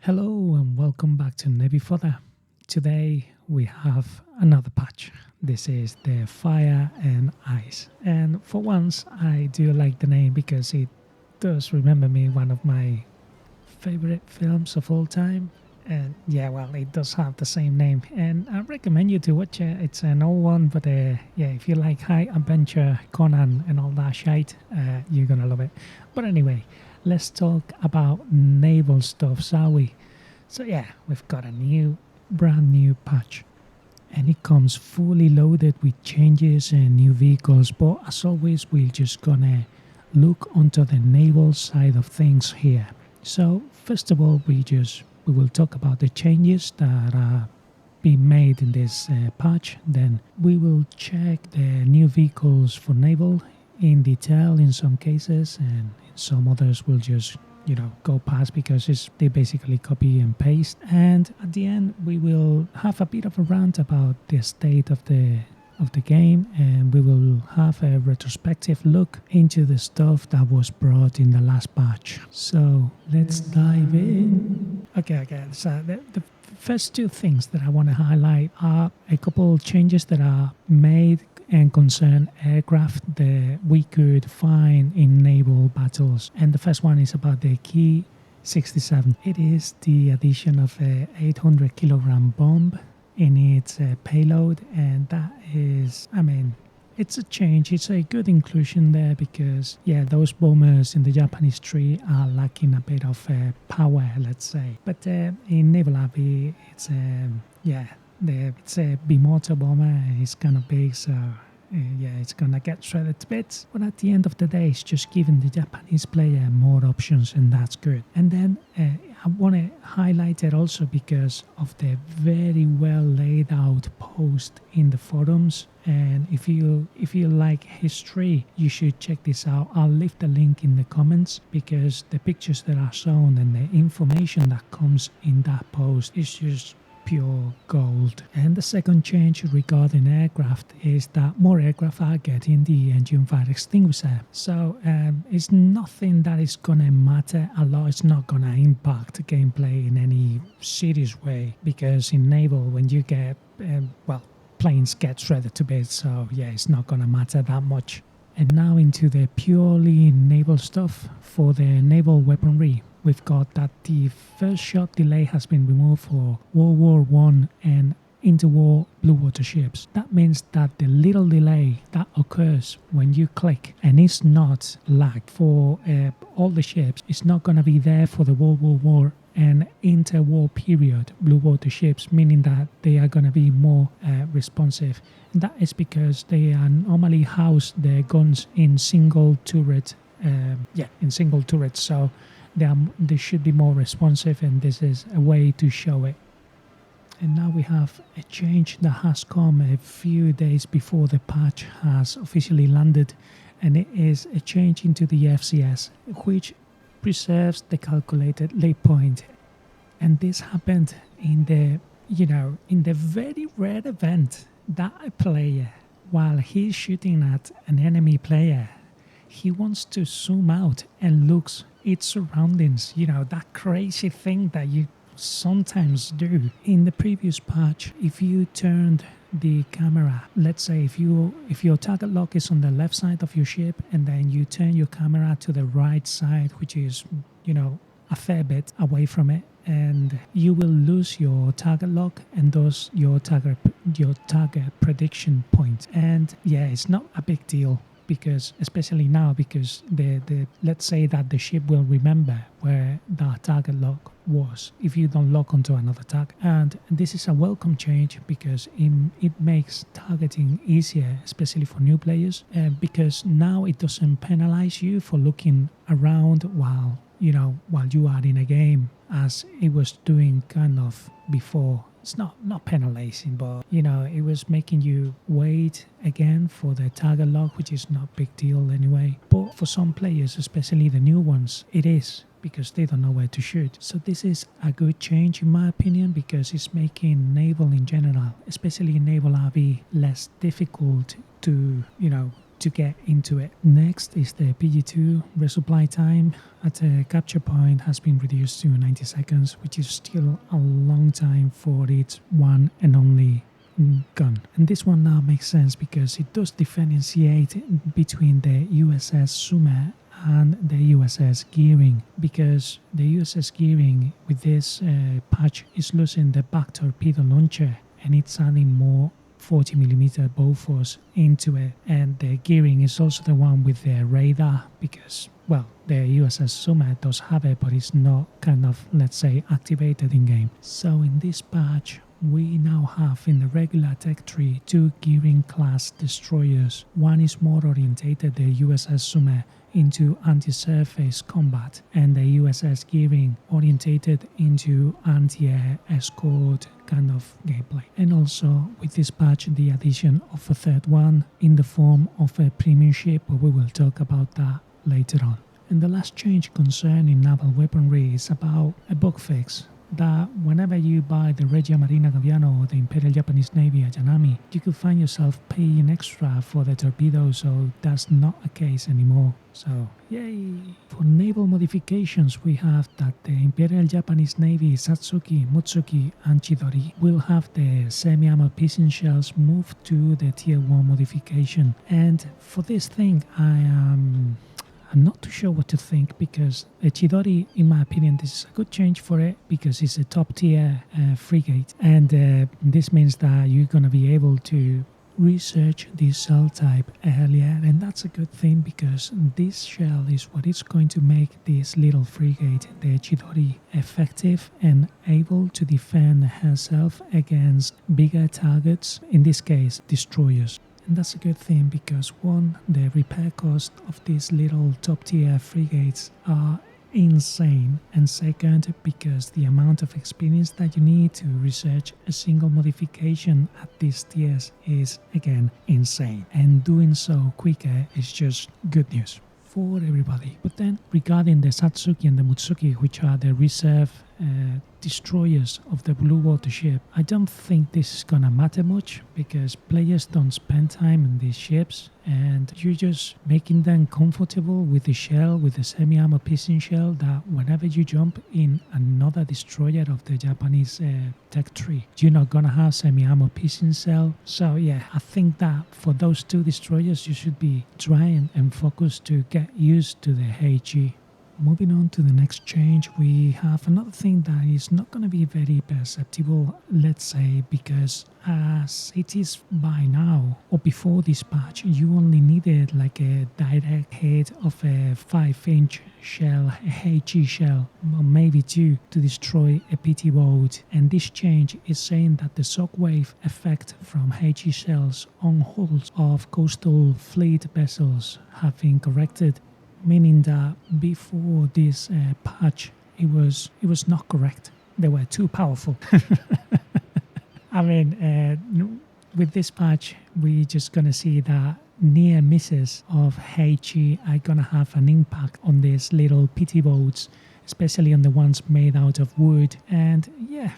Hello and welcome back to Navy Fodder. Today we have another patch. This is the Fire and Ice. And for once I do like the name because it does remember me one of my favorite films of all time. And yeah, well, it does have the same name. And I recommend you to watch it. It's an old one, but yeah, if you like high adventure, Conan and all that shite, you're gonna love it. But anyway, let's talk about naval stuff, shall we? So yeah, we've got a brand new patch. And it comes fully loaded with changes and new vehicles. But as always, we're just gonna look onto the naval side of things here. So first of all, we will talk about the changes that are being made in this patch. Then we will check the new vehicles for naval in detail in some cases, and in some others we'll just go past because they basically copy and paste. And at the end we will have a bit of a rant about the state of the game, and we will have a retrospective look into the stuff that was brought in the last patch. So let's dive in. Okay. So the first two things that I want to highlight are a couple changes that are made and concern aircraft that we could find in naval battles. And the first one is about the Key 67. It is the addition of a 800 kilogram bomb in its payload, and that is, it's a change. It's a good inclusion there because, yeah, those bombers in the Japanese tree are lacking a bit of power, let's say. But in Naval Abbey, it's it's a bimotor bomber, and it's kind of big, so it's gonna get shredded to bits. But at the end of the day, it's just giving the Japanese player more options, and that's good. And then I want to highlight it also because of the very well laid out post in the forums. And if you like history, you should check this out. I'll leave the link in the comments because the pictures that are shown and the information that comes in that post is just pure gold. And the second change regarding aircraft is that more aircraft are getting the engine fire extinguisher. So it's nothing that is gonna matter a lot. It's not gonna impact gameplay in any serious way because in naval, when you get planes get shredded to bits, so yeah, it's not gonna matter that much. And now into the purely naval stuff. For the naval weaponry, we've got that the first shot delay has been removed for World War I and interwar blue water ships. That means that the little delay that occurs when you click and it's not lagged for all the ships, it's not going to be there for the World War I and interwar period blue water ships, meaning that they are going to be more responsive. And that is because they are normally house their guns in single turret, so they should be more responsive, and this is a way to show it. And now we have a change that has come a few days before the patch has officially landed, and it is a change into the FCS, which preserves the calculated late point. And this happened in the very rare event that a player, while he's shooting at an enemy player, he wants to zoom out and looks its surroundings, that crazy thing that you sometimes do. In the previous patch, if you turned the camera, let's say if your target lock is on the left side of your ship and then you turn your camera to the right side, which is a fair bit away from it, and you will lose your target lock and thus your target prediction point. And yeah, it's not a big deal because, especially now, because the let's say that the ship will remember where the target lock was if you don't lock onto another target. And this is a welcome change because it makes targeting easier, especially for new players, because now it doesn't penalize you for looking around while you are in a game, as it was doing kind of before. It's not penalizing, but it was making you wait again for the target lock, which is not a big deal anyway. But for some players, especially the new ones, it is, because they don't know where to shoot. So this is a good change in my opinion, because it's making naval in general, especially naval RV, less difficult to to get into it. Next is the PG2 resupply time at a capture point has been reduced to 90 seconds, which is still a long time for its one and only gun. And this one now makes sense because it does differentiate between the USS Sumer and the USS Gearing, because the USS Gearing with this patch is losing the back torpedo launcher and it's adding more 40mm Bofors into it, and the Gearing is also the one with the radar because, well, the USS Sumer does have it, but it's not kind of, let's say, activated in game. So in this patch we now have in the regular tech tree 2 Gearing class destroyers. One is more orientated, the USS Sumer, into anti-surface combat, and the USS Gearing orientated into anti-air escort kind of gameplay. And also with this patch the addition of a third one in the form of a premium ship, but we will talk about that later on. And the last change concerning naval weaponry is about a bug fix that whenever you buy the Regia Marina Gabbiano or the Imperial Japanese Navy Ayanami, you could find yourself paying extra for the torpedoes, so that's not a case anymore. So, yay! For naval modifications, we have that the Imperial Japanese Navy Satsuki, Mutsuki and Chidori will have the semi-ammo piston shells moved to the Tier 1 modification. And for this thing, I'm not too sure what to think, because the Chidori, in my opinion, this is a good change for it because it's a top tier frigate, and this means that you're going to be able to research this shell type earlier, and that's a good thing because this shell is what is going to make this little frigate, the Chidori, effective and able to defend herself against bigger targets, in this case destroyers. And that's a good thing because one, the repair cost of these little top tier frigates are insane, and second, because the amount of experience that you need to research a single modification at these tiers is again insane, and doing so quicker is just good news for everybody. But then regarding the Satsuki and the Mutsuki, which are the reserve destroyers of the blue water ship, I don't think this is gonna matter much because players don't spend time in these ships, and you're just making them comfortable with the shell, with the semi-ammo piston shell, that whenever you jump in another destroyer of the Japanese tech tree, you're not gonna have semi-ammo piston shell. So yeah, I think that for those 2 destroyers you should be trying and focus to get used to the HE. Moving on to the next change, we have another thing that is not going to be very perceptible, let's say, because as it is by now, or before this patch, you only needed like a direct hit of a 5-inch shell, a HE shell, or maybe 2, to destroy a PT boat. And this change is saying that the shockwave effect from HE shells on hulls of coastal fleet vessels have been corrected, meaning that before this patch it was not correct. They were too powerful. I mean, with this patch we're just gonna see that near misses of HE are gonna have an impact on these little PT boats, especially on the ones made out of wood. And yeah,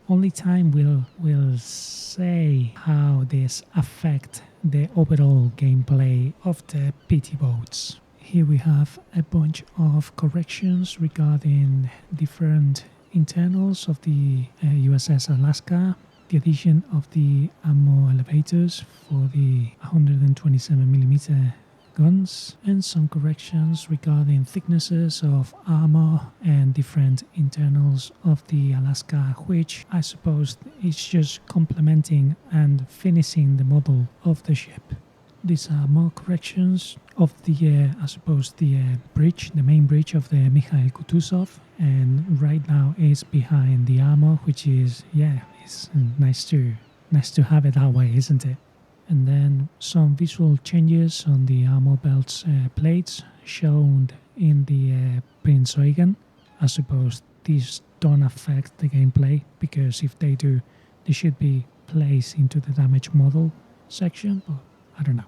only time will say how this affect the overall gameplay of the PT boats. Here we have a bunch of corrections regarding different internals of the USS Alaska, the addition of the ammo elevators for the 127mm guns, and some corrections regarding thicknesses of armor and different internals of the Alaska, which I suppose is just complementing and finishing the model of the ship. These are more corrections of the, I suppose, the bridge, the main bridge of the Mikhail Kutuzov, and right now is behind the armor, which is, yeah, it's nice to have it that way, isn't it? And then some visual changes on the armor belts plates shown in the Prince Eugen. I suppose these don't affect the gameplay, because if they do, they should be placed into the damage model section, but I don't know.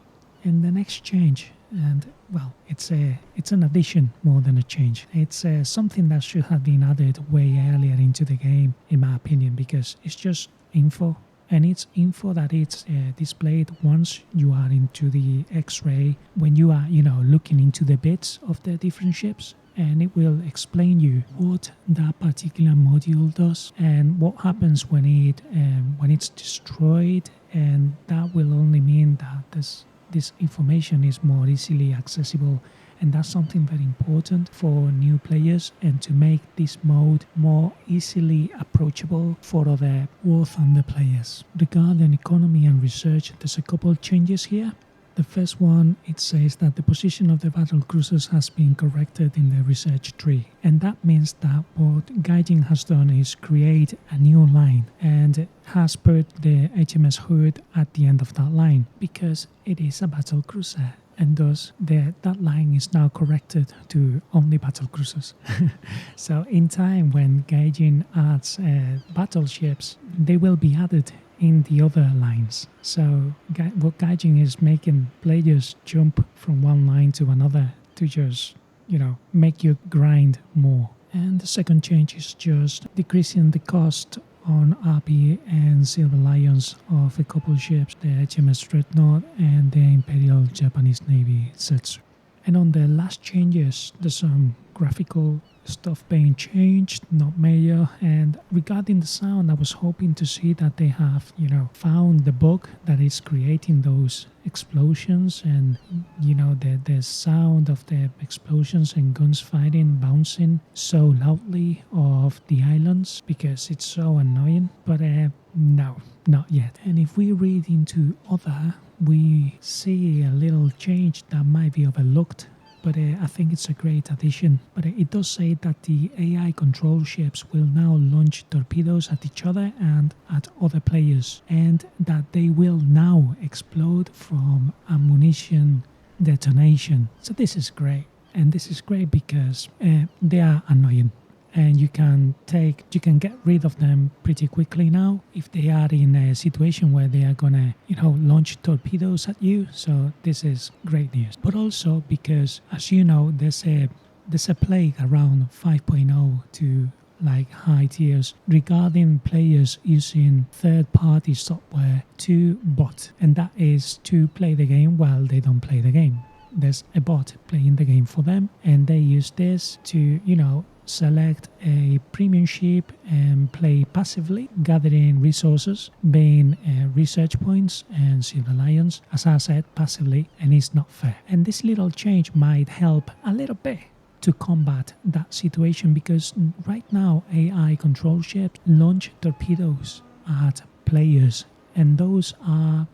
And the next change, and well, it's an addition more than a change. It's something that should have been added way earlier into the game, in my opinion, because it's just info. and it's info that it's displayed once you are into the X-ray, when you are looking into the bits of the different ships, and it will explain you what that particular module does and what happens when it's destroyed, and that will only mean that this information is more easily accessible. And that's something very important for new players, and to make this mode more easily approachable for other War Thunder players. Regarding economy and research, there's a couple changes here. The first one, it says that the position of the battle cruisers has been corrected in the research tree. And that means that what Gaijin has done is create a new line and has put the HMS Hood at the end of that line because it is a battle cruiser. And thus that line is now corrected to only battle cruisers. So in time, when Gaijin adds battleships, they will be added in the other lines. So what Gaijin is making players jump from one line to another to just make you grind more. And the second change is just decreasing the cost on RP and Silver Lions of a couple ships, the HMS Dreadnought and the Imperial Japanese Navy Setsu. And on the last changes, there's some graphical stuff being changed, not major. And regarding the sound, I was hoping to see that they have, found the bug that is creating those explosions, and the sound of the explosions and guns fighting, bouncing so loudly off the islands, because it's so annoying. But no, not yet. And if we read into other, we see a little change that might be overlooked, but I think it's a great addition. But it does say that the AI control ships will now launch torpedoes at each other and at other players, and that they will now explode from ammunition detonation. So this is great, and this is great because they are annoying, and you can get rid of them pretty quickly now if they are in a situation where they are gonna launch torpedoes at you. So this is great news. But also because, as you know, there's a plague around 5.0 to like high tiers regarding players using third-party software to bot, and that is to play the game while they don't play the game. There's a bot playing the game for them, and they use this to select a premium ship and play passively, gathering resources, being research points and Silver Lions, as I said, passively, and it's not fair. And this little change might help a little bit to combat that situation, because right now AI control ships launch torpedoes at players, and those are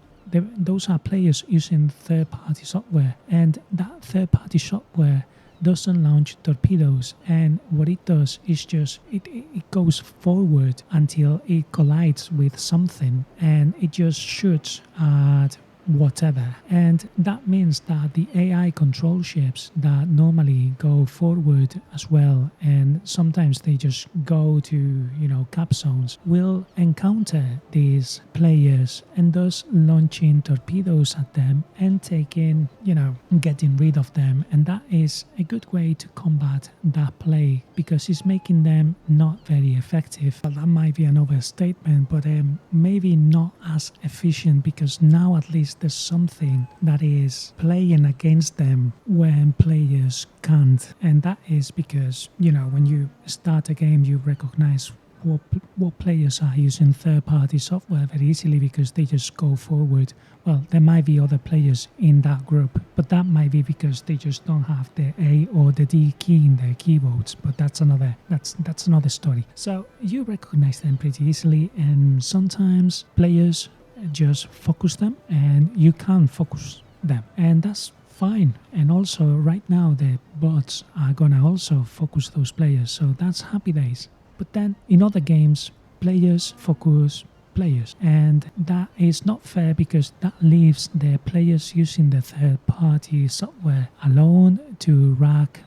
players using third-party software, and that third-party software doesn't launch torpedoes, and what it does is just it goes forward until it collides with something, and it just shoots at whatever. And that means that the AI control ships that normally go forward as well, and sometimes they just go to cap zones, will encounter these players and thus launching torpedoes at them and getting rid of them. And that is a good way to combat that play, because it's making them not very effective. Well, that might be an overstatement, but maybe not as efficient, because now at least there's something that is playing against them when players can't. And that is because when you start a game, you recognize what players are using third-party software very easily, because they just go forward. Well, there might be other players in that group, but that might be because they just don't have the A or the D key in their keyboards. But that's another story. So you recognize them pretty easily, and sometimes players just focus them, and you can't focus them, and that's fine. And also right now the bots are gonna also focus those players, so that's happy days. But then in other games, players focus players, and that is not fair, because that leaves the players using the third-party software alone to rack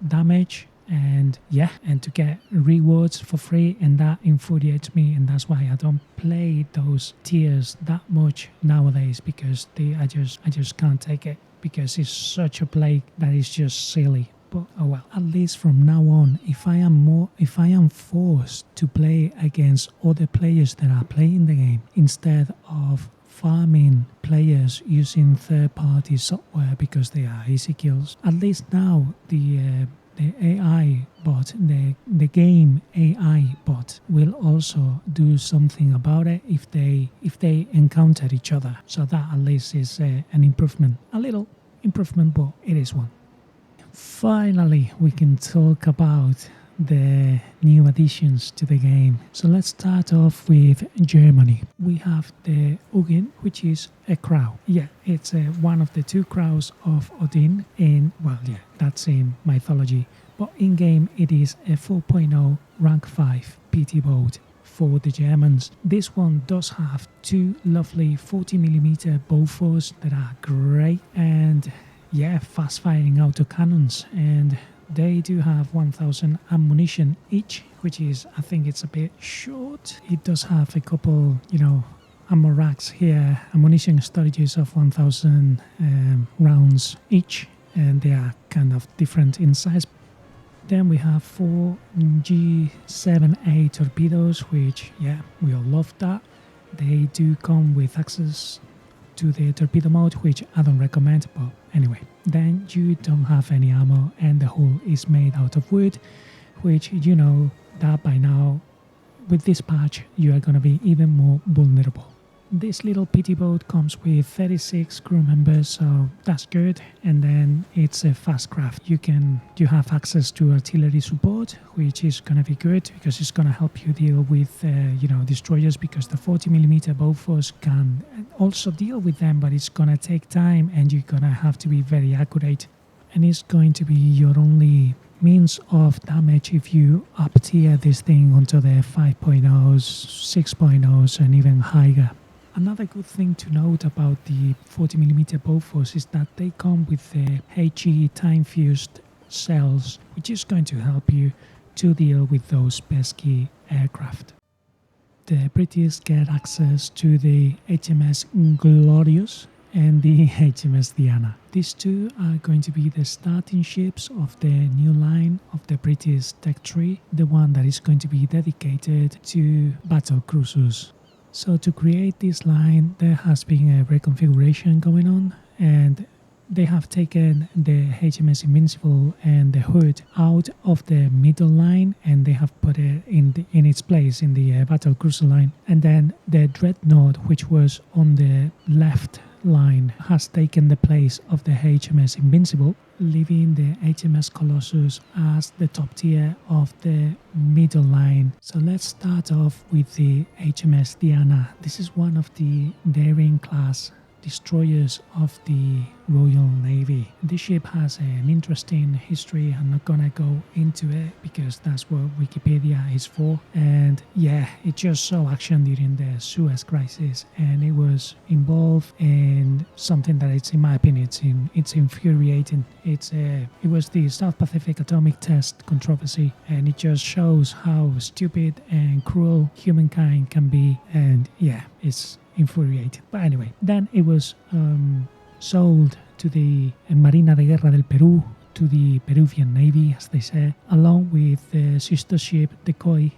damage and to get rewards for free, and that infuriates me, and that's why I don't play those tiers that much nowadays, because I just can't take it, because it's such a plague that is just silly. But oh well, at least from now on, if I am forced to play against other players that are playing the game instead of farming players using third-party software because they are easy kills, at least now the AI bot, the game AI bot will also do something about it if they encounter each other. So that at least is an improvement, a little improvement, but it is one. Finally, we can talk about the new additions to the game. So let's start off with Germany. We have the Hugin, which is a crow. Yeah, it's one of the two crows of Odin in, well, yeah, that's in mythology. But in game, it is a 4.0 rank 5 PT boat for the Germans. This one does have two lovely 40mm Bofors that are great, and yeah, fast-firing autocannons, and they do have 1000 ammunition each, which is, I think it's a bit short. It does have a couple, ammo racks here, ammunition storages of 1000 rounds each, and they are kind of different in size. Then we have 4 G7A torpedoes, which, yeah, we all love that. They do come with access to the torpedo mode, which I don't recommend, but anyway. Then you don't have any ammo, and the hull is made out of wood, which you know that by now with this patch you are going to be even more vulnerable. This little PT boat comes with 36 crew members, so that's good, and then it's a fast craft. You have access to artillery support, which is going to be good because it's going to help you deal with destroyers, because the 40mm Bofors can also deal with them, but it's going to take time and you're going to have to be very accurate, and it's going to be your only means of damage if you up tier this thing onto the 5.0s, 6.0s and even higher. Another good thing to note about the 40mm Bofors is that they come with the HE time-fused cells, which is going to help you to deal with those pesky aircraft. The British get access to the HMS Glorious and the HMS Diana. These two are going to be the starting ships of the new line of the British tech tree, the one that is going to be dedicated to battle cruisers. So to create this line, there has been a reconfiguration going on, and they have taken the HMS Invincible and the Hood out of the middle line, and they have put it in its place in the battle cruiser line. And then the Dreadnought, which was on the left line, has taken the place of the HMS Invincible, leaving the HMS Colossus as the top tier of the middle line. So let's start off with the HMS Diana. This is one of the daring class destroyers of the Royal Navy. This ship has an interesting history. I'm not gonna go into it because that's what Wikipedia is for. And yeah, it just saw action during the Suez Crisis, and it was involved in something that it's, in my opinion, it's infuriating. It was the South Pacific Atomic Test controversy, and it just shows how stupid and cruel humankind can be. And yeah, it's infuriating. But anyway, then it was sold to the Marina de Guerra del Perú, to the Peruvian Navy, as they say, along with the sister ship Decoy.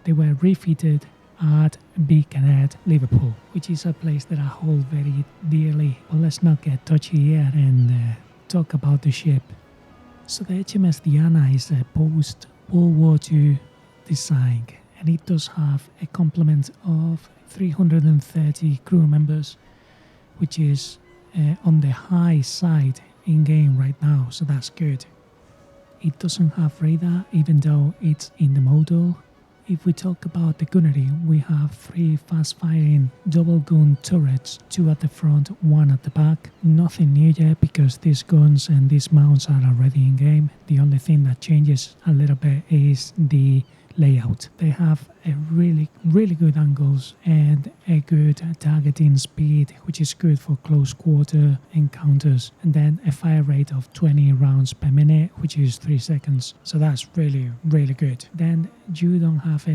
They were refitted at Birkenhead, Liverpool, which is a place that I hold very dearly. But let's not get touchy here and talk about the ship. So the HMS Diana is a post-World War II design, and it does have a complement of 330 crew members, which is on the high side in game right now, so that's good. It doesn't have radar, even though it's in the model. If we talk about the gunnery, we have 3 fast-firing double-gun turrets, 2 at the front, 1 at the back. Nothing new yet because these guns and these mounts are already in game. The only thing that changes a little bit is the layout. They have a really good angles and a good targeting speed, which is good for close quarter encounters, and then a fire rate of 20 rounds per minute, which is 3 seconds. So that's really good. Then we don't have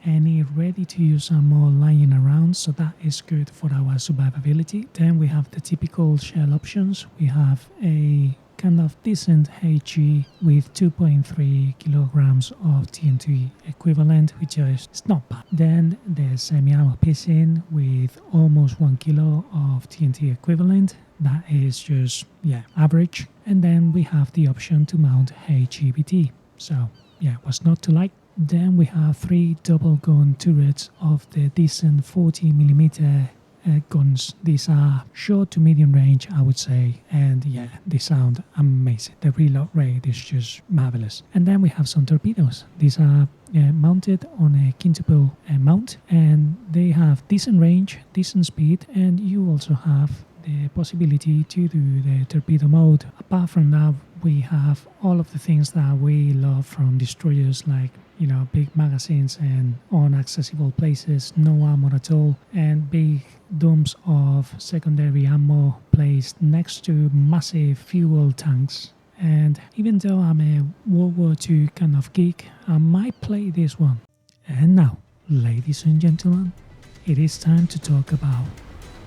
any ready to use ammo lying around, so that is good for our survivability. Then we have the typical shell options. We have a kind of decent HE with 2.3 kilograms of TNT equivalent, which is it's not bad. Then the semi-armor piston with almost 1 kilo of TNT equivalent. That is just, average. And then we have the option to mount HEBT. So, what's not to like? Then we have 3 double gun turrets of the decent 40mm guns. These are short to medium range, I would say, and they sound amazing. The reload rate is just marvelous. And then we have some torpedoes. These are mounted on a quintuple mount, and they have decent range, decent speed, and you also have the possibility to do the torpedo mode. Apart from that, we have all of the things that we love from destroyers, like big magazines and inaccessible places, no armor at all, and big dooms of secondary ammo placed next to massive fuel tanks. And even though I'm a World War II kind of geek, I might play this one. And now, ladies and gentlemen, it is time to talk about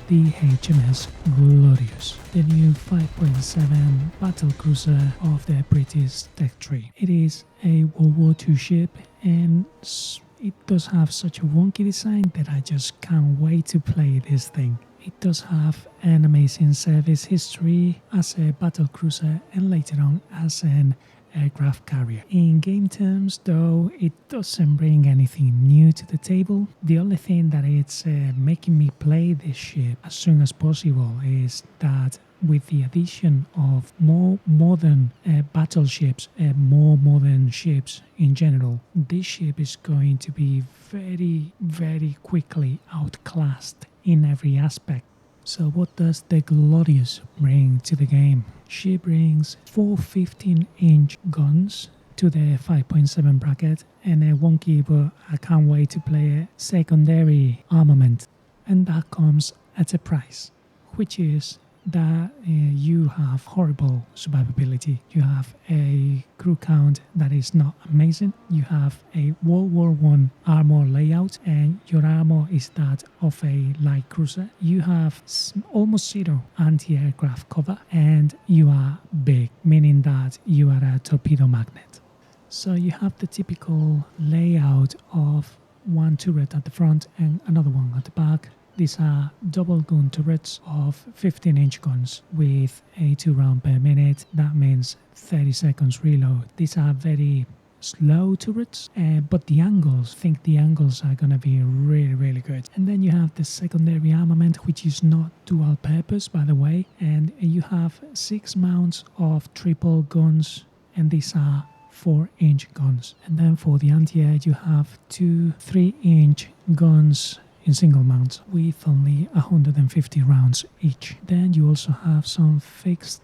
the HMS Glorious, the new 5.7 battle cruiser of the British Tech Tree. It is a World War II ship, and it does have such a wonky design that I just can't wait to play this thing. It does have an amazing service history as a battle cruiser and later on as an aircraft carrier. In game terms, though, it doesn't bring anything new to the table. The only thing that it's making me play this ship as soon as possible is that with the addition of more modern battleships, more modern ships in general, this ship is going to be very, very quickly outclassed in every aspect. So what does the Glorious bring to the game? She brings 4 15-inch guns to the 5.7 bracket and a wonky, but I can't wait to play it, secondary armament. And that comes at a price, which is that you have horrible survivability. You have a crew count that is not amazing. You have a World War I armor layout, and your armor is that of a light cruiser. You have almost zero anti-aircraft cover, and you are big, meaning that you are a torpedo magnet. So you have the typical layout of one turret at the front and another one at the back. These are double gun turrets of 15-inch guns with a 2 round per minute. That means 30 seconds reload. These are very slow turrets, but the angles are going to be really, really good. And then you have the secondary armament, which is not dual purpose, by the way. And you have 6 mounts of triple guns, and these are 4-inch guns. And then for the anti-air, you have 2 3-inch guns in single mounts with only 150 rounds each. Then you also have some fixed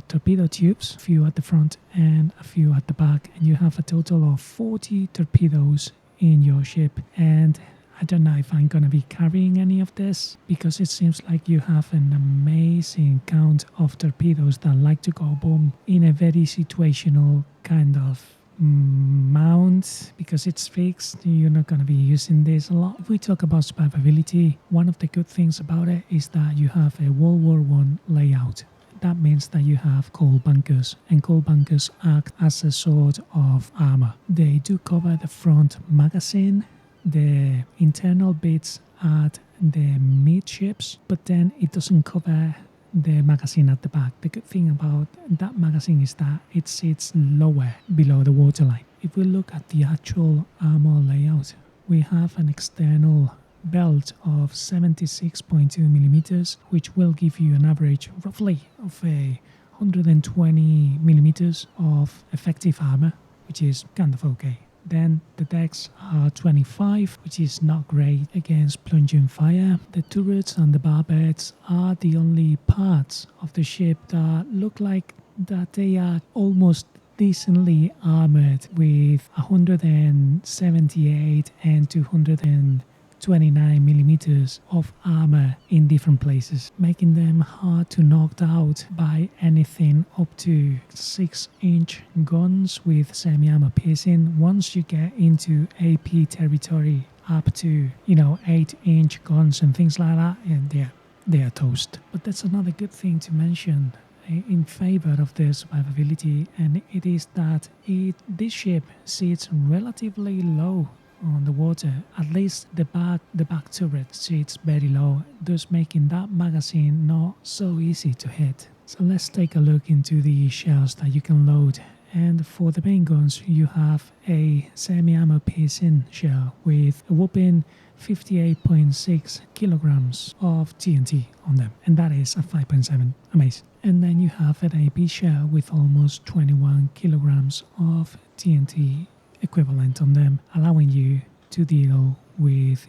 torpedo tubes, a few at the front and a few at the back, and you have a total of 40 torpedoes in your ship. And I don't know if I'm gonna be carrying any of this, because it seems like you have an amazing count of torpedoes that like to go boom in a very situational kind of mount. Because it's fixed, you're not going to be using this a lot. If we talk about survivability, one of the good things about it is that you have a World War I layout. That means that you have coal bunkers, and coal bunkers act as a sort of armor. They do cover the front magazine, the internal bits at the midships, but then it doesn't cover the magazine at the back. The good thing about that magazine is that it sits lower below the waterline. If we look at the actual armor layout, we have an external belt of 76.2 millimeters, which will give you an average roughly of 120 millimeters of effective armor, which is kind of okay. Then the decks are 25, which is not great against plunging fire. The turrets and the barbets are the only parts of the ship that look like that they are almost decently armored with 178 and 229 millimeters of armor in different places, making them hard to knock out by anything up to 6-inch guns with semi-armor piercing. Once you get into AP territory, up to 8-inch guns and things like that, and they are toast. But that's another good thing to mention in favor of the survivability, and it is that this ship sits relatively low on the water. At least the back turret sits very low, thus making that magazine not so easy to hit. So let's take a look into the shells that you can load. And for the main guns, you have a semi-ammo piercing shell with a whopping 58.6 kilograms of TNT on them, and that is a 5.7. Amazing. And then you have an AP shell with almost 21 kilograms of TNT equivalent on them, allowing you to deal with,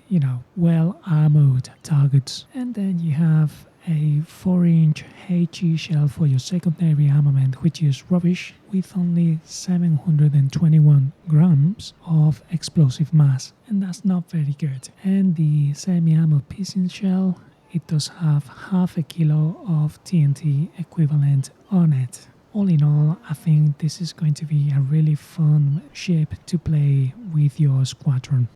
well-armored targets. And then you have a 4-inch HE shell for your secondary armament, which is rubbish, with only 721 grams of explosive mass, and that's not very good. And the semi-ammo piercing shell, it does have half a kilo of TNT equivalent on it. All in all, I think this is going to be a really fun ship to play with your squadron.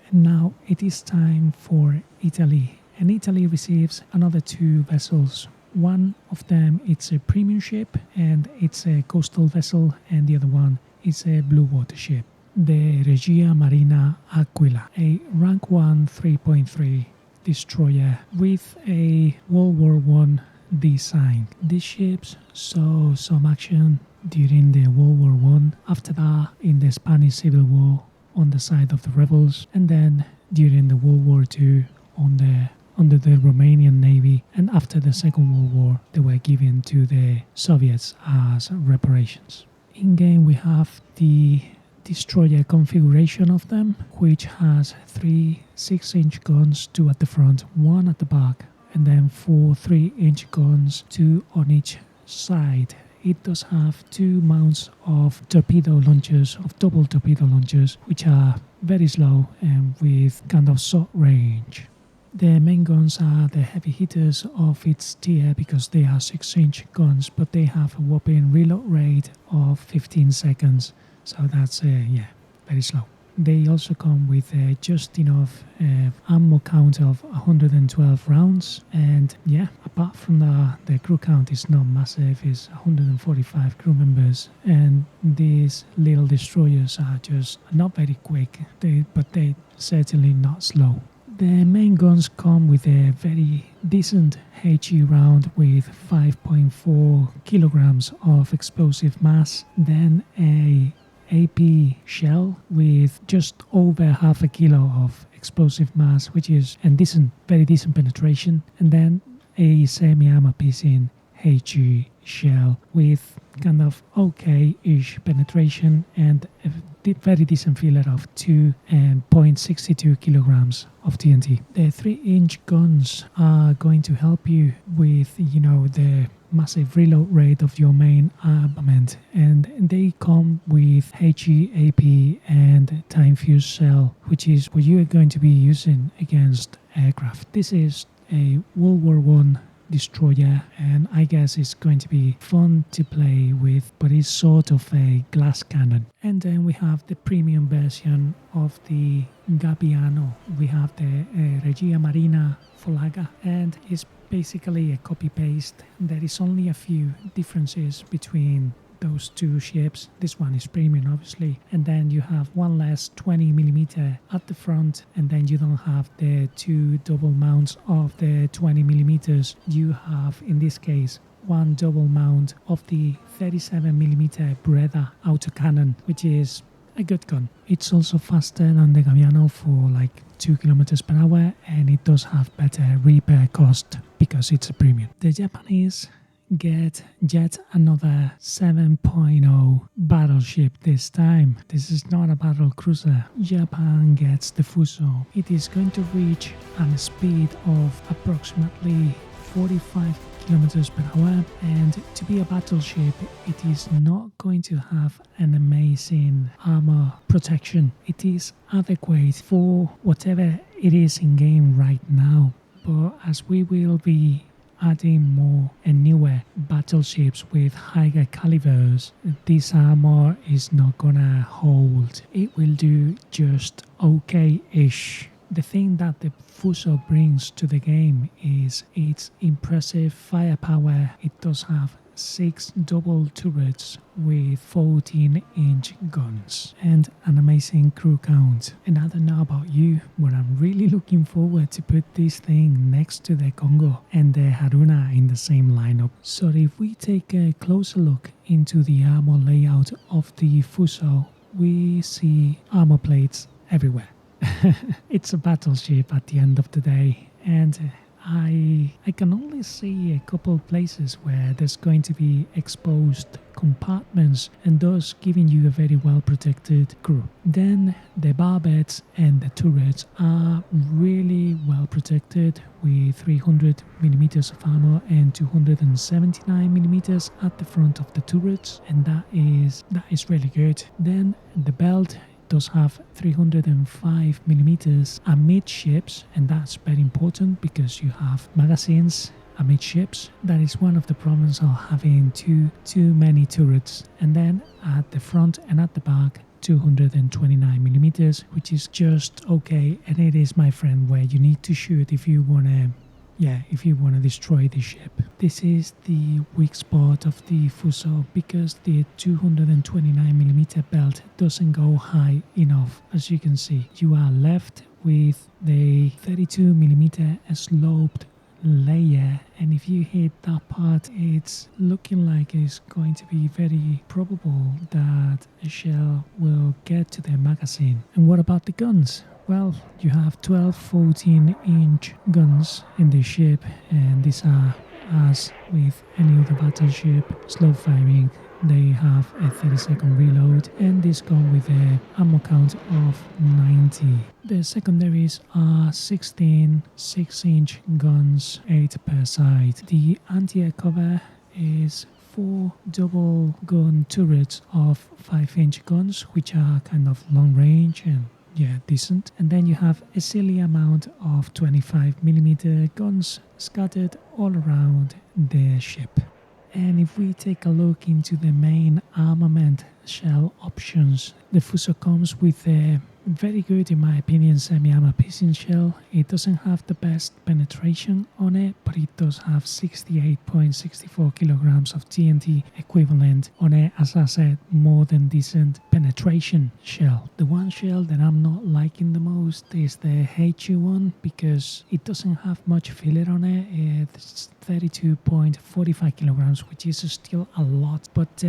And now it is time for Italy. And Italy receives another 2 vessels. One of them it's a premium ship and it's a coastal vessel, and the other one is a blue water ship, the Regia Marina Aquila, a rank 1 3.3 destroyer with a World War I design. These ships saw some action during the World War I, after that in the Spanish Civil War on the side of the rebels, and then during the World War II under the Romanian Navy, and after the Second World War they were given to the Soviets as reparations. In game we have the destroyer configuration of them, which has 3 6-inch guns, 2 at the front, 1 at the back, and then 4 3-inch guns, 2 on each side. It does have 2 mounts of torpedo launchers, of double torpedo launchers, which are very slow and with kind of short range. The main guns are the heavy hitters of its tier because they are 6-inch guns, but they have a whopping reload rate of 15 seconds, so that's very slow. They also come with just enough ammo count of 112 rounds, and apart from that, the crew count is not massive, it's 145 crew members, and these little destroyers are just not very quick, but they certainly not slow. The main guns come with a very decent HE round with 5.4 kilograms of explosive mass, then a AP shell with just over half a kilo of explosive mass, which is very decent penetration, and then a semi-ammo piercing HE shell with kind of okay-ish penetration and a very decent filler of 2.62 kilograms of TNT. The 3-inch guns are going to help you with, the massive reload rate of your main armament, and they come with HE, AP, and time fuse shell, which is what you are going to be using against aircraft. This is a World War I destroyer, and I guess it's going to be fun to play with, but it's sort of a glass cannon. And then we have the premium version of the Gabbiano. We have the Regia Marina Folaga, and it's basically a copy-paste. There is only a few differences between those 2 ships. This one is premium, obviously, and then you have one less 20mm at the front, and then you don't have the 2 double mounts of the 20mm. You have, in this case, 1 double mount of the 37mm Breda autocannon, which is a good gun. It's also faster than the Gabbiano for like 2 kilometers per hour, and it does have better repair cost because it's a premium. The Japanese get yet another 7.0 battleship this time. This is not a battle cruiser. Japan gets the Fuso. It is going to reach a speed of approximately 45 kilometers per hour, and to be a battleship it is not going to have an amazing armor protection. It is adequate for whatever it is in game right now, but as we will be adding more and newer battleships with higher calibers, this armor is not gonna hold. It will do just okay-ish. The thing that the Fuso brings to the game is its impressive firepower. It does have 6 double turrets with 14-inch guns and an amazing crew count. And I don't know about you, but I'm really looking forward to put this thing next to the Congo and the Haruna in the same lineup. So if we take a closer look into the armor layout of the Fuso, we see armor plates everywhere. It's a battleship at the end of the day, and I can only see a couple places where there's going to be exposed compartments and thus giving you a very well protected crew. Then the barbets and the turrets are really well protected with 300mm of armor and 279mm at the front of the turrets, and that is really good. Then the belt does have 305mm amidships, and that's very important because you have magazines amidships. That is one of the problems of having too many turrets. And then at the front and at the back, 229mm, which is just okay, and it is, my friend, where you need to shoot if you want to destroy the ship. This is the weak spot of the Fuso because the 229mm belt doesn't go high enough. As you can see, you are left with the 32mm sloped layer, and if you hit that part, it's looking like it's going to be very probable that a shell will get to the magazine. And what about the guns? Well, you have 12 14-inch guns in this ship, and these are, as with any other battleship, slow firing. They have a 30-second reload, and this gun with a ammo count of 90. The secondaries are 16 6-inch guns, 8 per side. The anti-air cover is 4 double gun turrets of 5-inch guns, which are kind of long range and decent. And then you have a silly amount of 25mm guns scattered all around the ship. And if we take a look into the main armament shell options, the Fuso comes with a very good, in my opinion, semi-armor piercing shell. It doesn't have the best penetration on it, but it does have 68.64 kilograms of TNT equivalent on it. As I said, more than decent penetration shell. The one shell that I'm not liking the most is the HU one because it doesn't have much filler on it. It's 32.45 kilograms, which is still a lot, but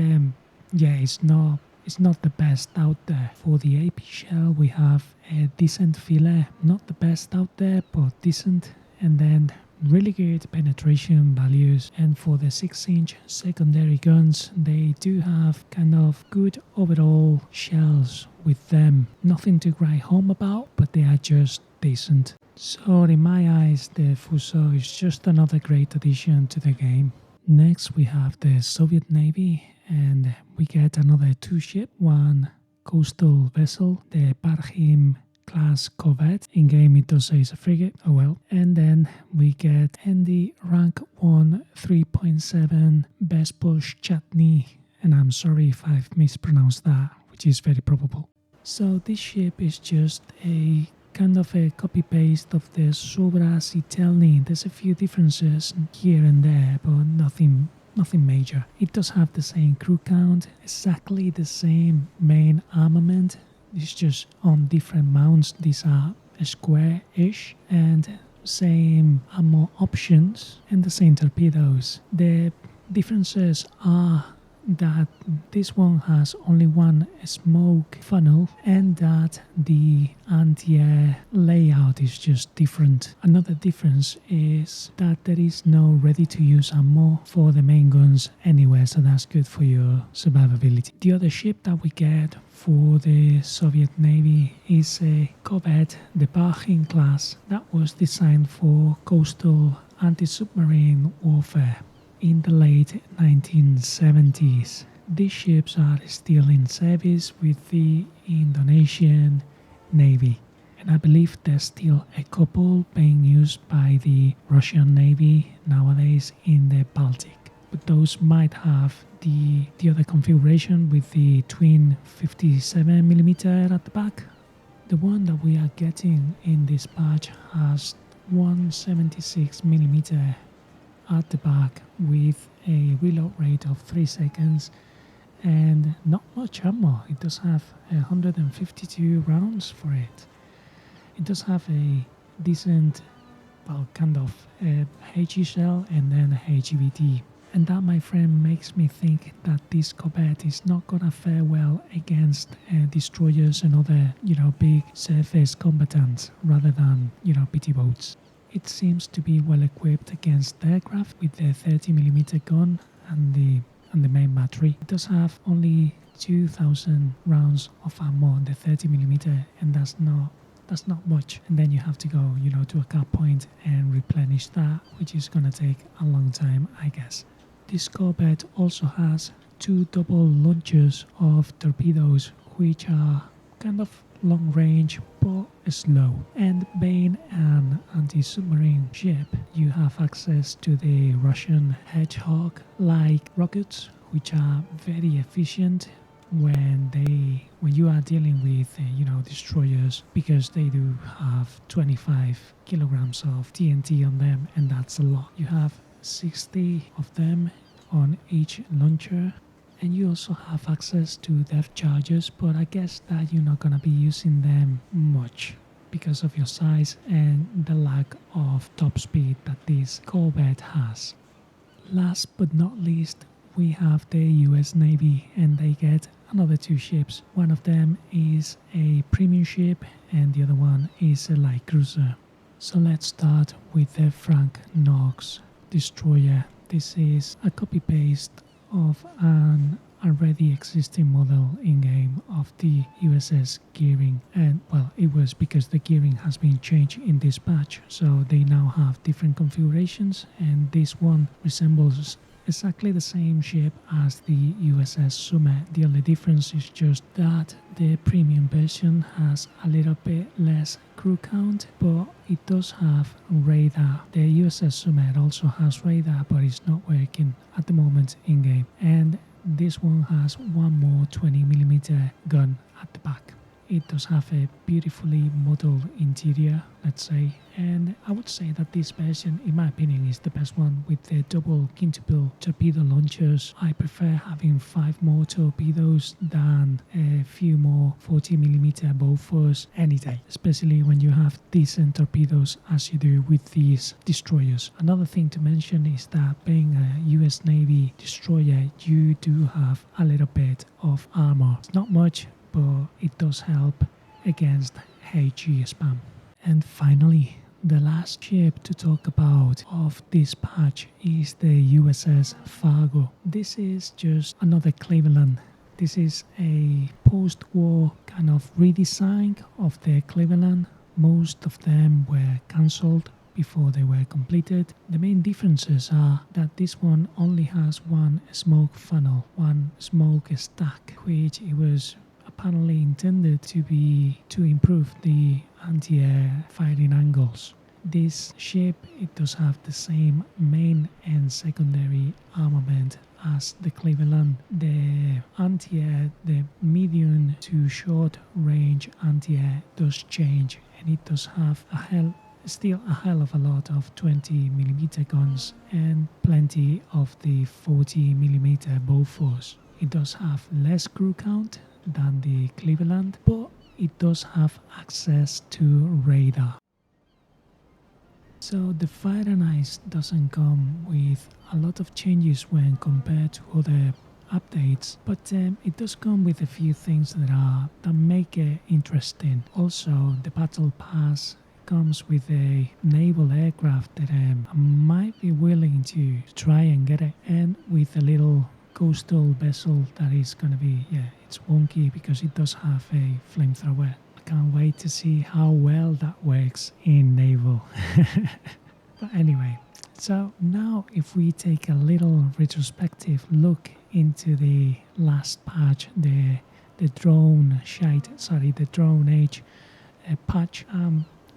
it's not the best out there. For the AP shell, we have a decent filler, not the best out there, but decent, and then really good penetration values. And for the 6-inch secondary guns, they do have kind of good overall shells with them. Nothing to write home about, but they are just decent. So in my eyes, the Fuso is just another great addition to the game. Next, we have the Soviet Navy, and we get another 2 ship, one coastal vessel, the Parhim class corvette. In game it does say it's a frigate, oh well. And then we get ND rank 1 3.7 Besposhchadny, and I'm sorry if I've mispronounced that, which is very probable. So this ship is just a kind of a copy-paste of the Sobra Sitelny. There's a few differences here and there, but nothing major. It does have the same crew count, exactly the same main armament. It's just on different mounts. These are square-ish, and same ammo options and the same torpedoes. The differences are that this one has only one smoke funnel and that the anti-air layout is just different. Another difference is that there is no ready-to-use ammo for the main guns anywhere, so that's good for your survivability. The other ship that we get for the Soviet Navy is a corvette, the Parhim class, that was designed for coastal anti-submarine warfare in the late 1970s. These ships are still in service with the Indonesian Navy, and I believe there's still a couple being used by the Russian Navy nowadays in the Baltic. But those might have the other configuration with the twin 57mm at the back. The one that we are getting in this patch has 176mm at the back with a reload rate of 3 seconds and not much ammo. It does have 152 rounds for it. It does have a decent, well, kind of HE shell and then a HEVT. And that, my friend, makes me think that this corvette is not gonna fare well against destroyers and other, big surface combatants rather than, PT boats. It seems to be well equipped against aircraft with the 30mm gun and the main battery. It does have only 2,000 rounds of ammo on the 30mm, and that's not much. And then you have to go, to a cap point and replenish that, which is gonna take a long time, I guess. This corvette also has 2 double launchers of torpedoes, which are kind of long range but slow. And being an anti-submarine ship, you have access to the Russian Hedgehog-like rockets, which are very efficient when you are dealing with destroyers, because they do have 25 kilograms of TNT on them, and that's a lot. You have 60 of them on each launcher, and you also have access to depth charges, but I guess that you're not gonna be using them much because of your size and the lack of top speed that this corvette has. Last but not least, we have the US Navy, and they get another 2 ships. One of them is a premium ship and the other one is a light cruiser. So let's start with the Frank Knox destroyer. This is a copy-paste of an already existing model in-game of the USS Gearing, and well, it was because the gearing has been changed in this patch, so they now have different configurations, and this one resembles exactly the same ship as the USS Summit. The only difference is just that the premium version has a little bit less crew count, but it does have radar. The USS Summit also has radar, but it's not working at the moment in game. And this one has one more 20mm gun at the back. It does have a beautifully modeled interior, let's say, and I would say that this version, in my opinion, is the best one with the double quintuple torpedo launchers. I prefer having 5 more torpedoes than a few more 40mm Bofors any day, especially when you have decent torpedoes as you do with these destroyers. Another thing to mention is that being a US Navy destroyer, you do have a little bit of armor. It's not much, but it does help against HE spam. And finally, the last ship to talk about of this patch is the USS Fargo. This is just another Cleveland. This is a post-war kind of redesign of the Cleveland. Most of them were cancelled before they were completed. The main differences are that this one only has one smoke funnel, one smoke stack, which it was apparently intended to improve the anti-air firing angles. This ship, it does have the same main and secondary armament as the Cleveland. The anti-air, the medium to short range anti-air does change, and it does have still a hell of a lot of 20mm guns and plenty of the 40mm Bofors. It does have less crew count than the Cleveland, but it does have access to radar. So the Fire and Ice doesn't come with a lot of changes when compared to other updates, but it does come with a few things that make it interesting. Also, the Battle Pass comes with a naval aircraft that I might be willing to try and get it, and with a little coastal vessel that is gonna be, it's wonky because it does have a flamethrower. I can't wait to see how well that works in naval. But anyway, so now if we take a little retrospective look into the last patch, the drone age patch,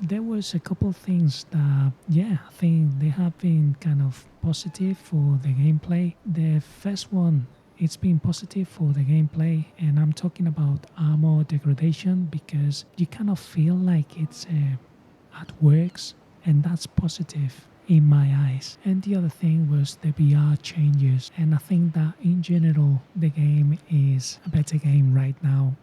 there was a couple of things that, I think they have been kind of positive for the gameplay. The first one, it's been positive for the gameplay, and I'm talking about armor degradation, because you kind of feel like it's at works, and that's positive. in my eyes. And the other thing was the VR changes, and I think that in general the game is a better game right now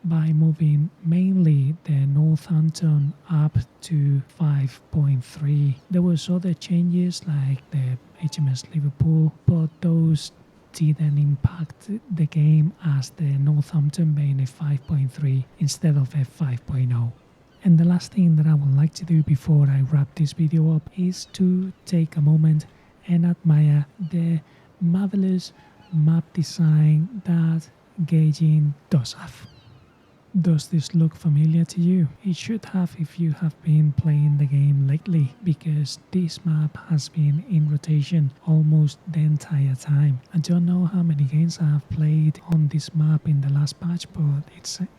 by moving mainly the Northampton up to 5.3. There was other changes like the HMS Liverpool, but those didn't impact the game as the Northampton being a 5.3 instead of a 5.0. And the last thing that I would like to do before I wrap this video up is to take a moment and admire the marvelous map design that Gaijin does have. Does this look familiar to you? It should have if you have been playing the game lately, because this map has been in rotation almost the entire time. I don't know how many games I have played on this map in the last patch, but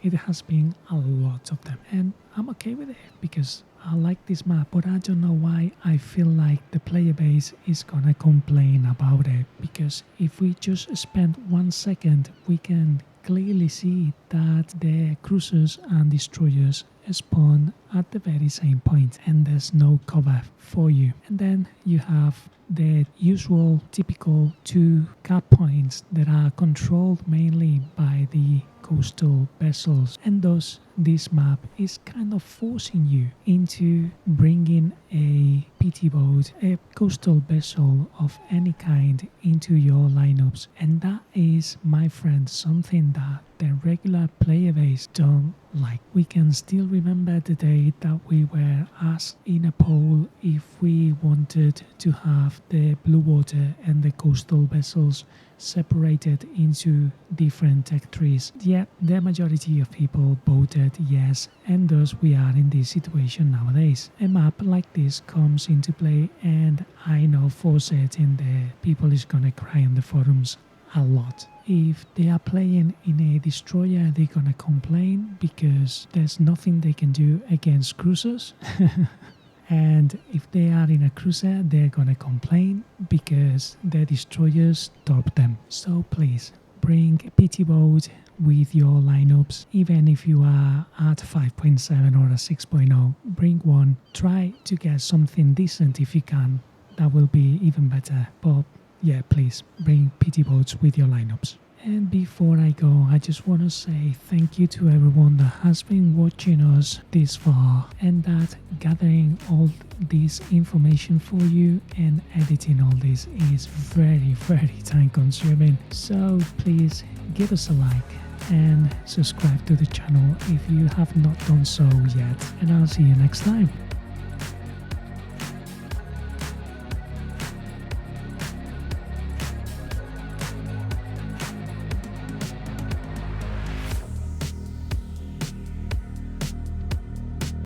it has been a lot of them. And I'm okay with it because I like this map, but I don't know why I feel like the player base is gonna complain about it, because if we just spend 1 second, we can clearly see that the cruisers and destroyers spawn at the very same point and there's no cover for you. And then you have the usual typical 2 cap points that are controlled mainly by the coastal vessels, and thus this map is kind of forcing you into bringing a PT boat, a coastal vessel of any kind, into your lineups. And that is, my friend, something that the regular player base don't like. We can still remember the day that we were asked in a poll if we wanted to have the blue water and the coastal vessels separated into different tech trees. Yeah, the majority of people voted yes, and thus we are in this situation nowadays. A map like this comes into play, and I know for certain the people is gonna cry on the forums a lot. If they are playing in a destroyer, they're gonna complain because there's nothing they can do against cruisers. And if they are in a cruiser, they're gonna complain because the destroyers top them. So please, bring a PT boat with your lineups. Even if you are at 5.7 or a 6.0, bring one. Try to get something decent if you can. That will be even better. But yeah, please, bring PT boats with your lineups. And before I go, I just want to say thank you to everyone that has been watching us this far, and that gathering all this information for you and editing all this is very, very time consuming. So please give us a like and subscribe to the channel if you have not done so yet, and I'll see you next time.